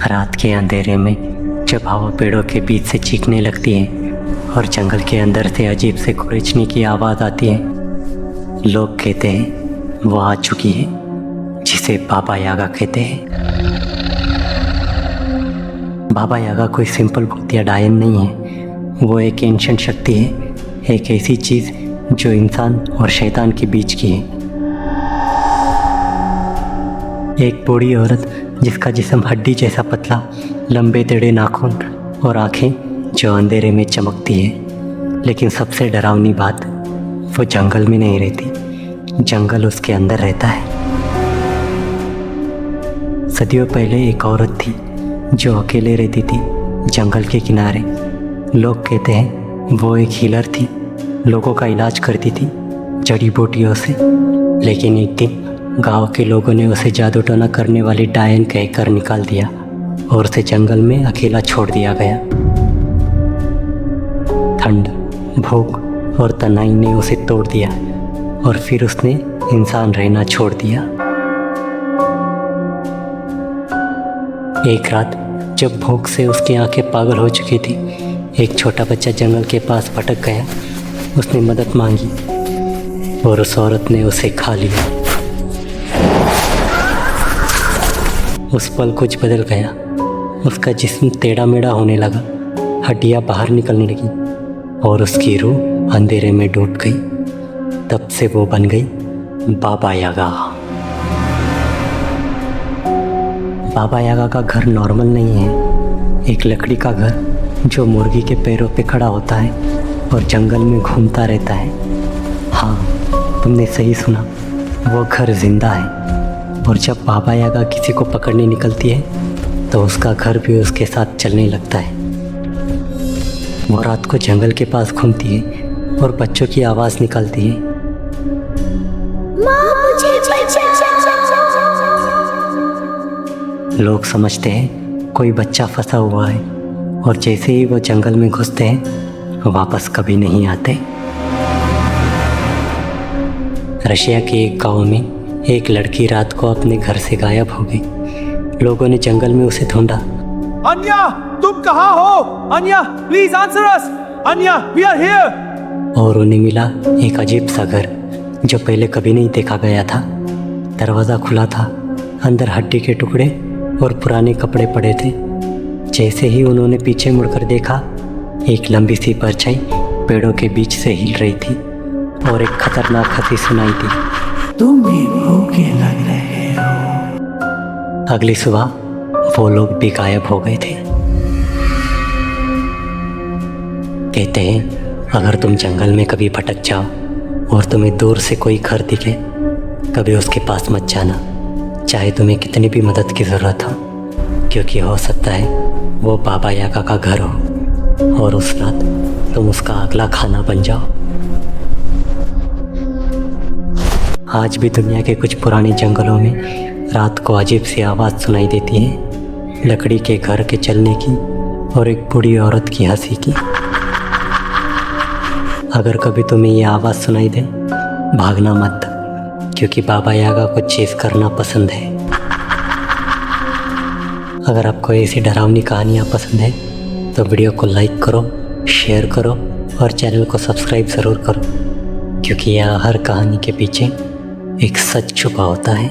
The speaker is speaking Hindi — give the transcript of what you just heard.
रात के अंधेरे में जब हवा पेड़ों के बीच से चीखने लगती है और जंगल के अंदर से अजीब से खुरचने की आवाज़ आती है, लोग कहते हैं वो आ चुकी है, जिसे बाबा यागा कहते हैं। बाबा यागा कोई सिंपल भूत या डायन नहीं है। वो एक एंशिएंट शक्ति है, एक ऐसी चीज़ जो इंसान और शैतान के बीच की है। एक बूढ़ी औरत जिसका जिस्म हड्डी जैसा पतला, लंबे टेढ़े नाखून और आँखें जो अंधेरे में चमकती है। लेकिन सबसे डरावनी बात, वो जंगल में नहीं रहती, जंगल उसके अंदर रहता है। सदियों पहले एक औरत थी जो अकेले रहती थी जंगल के किनारे। लोग कहते हैं वो एक हीलर थी, लोगों का इलाज करती थी जड़ी बूटियों से। लेकिन एक दिन गांव के लोगों ने उसे जादू टोना करने वाली डायन कहकर निकाल दिया और उसे जंगल में अकेला छोड़ दिया गया। ठंड, भूख और तनाई ने उसे तोड़ दिया और फिर उसने इंसान रहना छोड़ दिया। एक रात जब भूख से उसकी आंखें पागल हो चुकी थी, एक छोटा बच्चा जंगल के पास भटक गया। उसने मदद मांगी और उस औरत ने उसे खा लिया। उस पल कुछ बदल गया। उसका जिस्म टेढ़ा मेढ़ा होने लगा, हड्डियाँ बाहर निकलने लगी और उसकी रूह अंधेरे में डूब गई। तब से वो बन गई बाबा यागा। बाबा यागा का घर नॉर्मल नहीं है, एक लकड़ी का घर जो मुर्गी के पैरों पे खड़ा होता है और जंगल में घूमता रहता है। हाँ, तुमने सही सुना, वो घर जिंदा है। और जब बाबा यागा किसी को पकड़ने निकलती है तो उसका घर भी उसके साथ चलने लगता है। वो रात को जंगल के पास घूमती है और बच्चों की आवाज़ निकालती है, माँ मुझे बचाओ। लोग समझते हैं कोई बच्चा फंसा हुआ है और जैसे ही वो जंगल में घुसते हैं वापस कभी नहीं आते। रशिया के एक गांव में एक लड़की रात को अपने घर से गायब हो गई। लोगों ने जंगल में उसे ढूंढा। अन्या, तुम कहाँ हो? Anya, please answer us. Anya, we are here. और उन्हें मिला एक अजीब सा घर जो पहले कभी नहीं देखा गया था। दरवाज़ा खुला था, अंदर हड्डी के टुकड़े और पुराने कपड़े पड़े थे। जैसे ही उन्होंने पीछे मुड़कर देखा, एक लंबी सी परछाई पेड़ों के बीच से हिल रही थी और एक खतरनाक हंसी सुनाई थी, तुम भी भूखे लग रहे हो। अगली सुबह वो लोग भी गायब हो गए थे। कहते हैं अगर तुम जंगल में कभी भटक जाओ और तुम्हें दूर से कोई घर दिखे, कभी उसके पास मत जाना, चाहे तुम्हें कितनी भी मदद की ज़रूरत हो, क्योंकि हो सकता है वो बाबा यागा का घर हो और उस रात तुम उसका अगला खाना बन जाओ। आज भी दुनिया के कुछ पुराने जंगलों में रात को अजीब सी आवाज़ सुनाई देती है, लकड़ी के घर के चलने की और एक बूढ़ी औरत की हंसी की। अगर कभी तुम्हें ये आवाज़ सुनाई दे, भागना मत, क्योंकि बाबा यागा को चेस करना पसंद है। अगर आपको ऐसी डरावनी कहानियाँ पसंद है तो वीडियो को लाइक करो, शेयर करो और चैनल को सब्सक्राइब ज़रूर करो, क्योंकि यहाँ हर कहानी के पीछे एक सच छुपा होता है।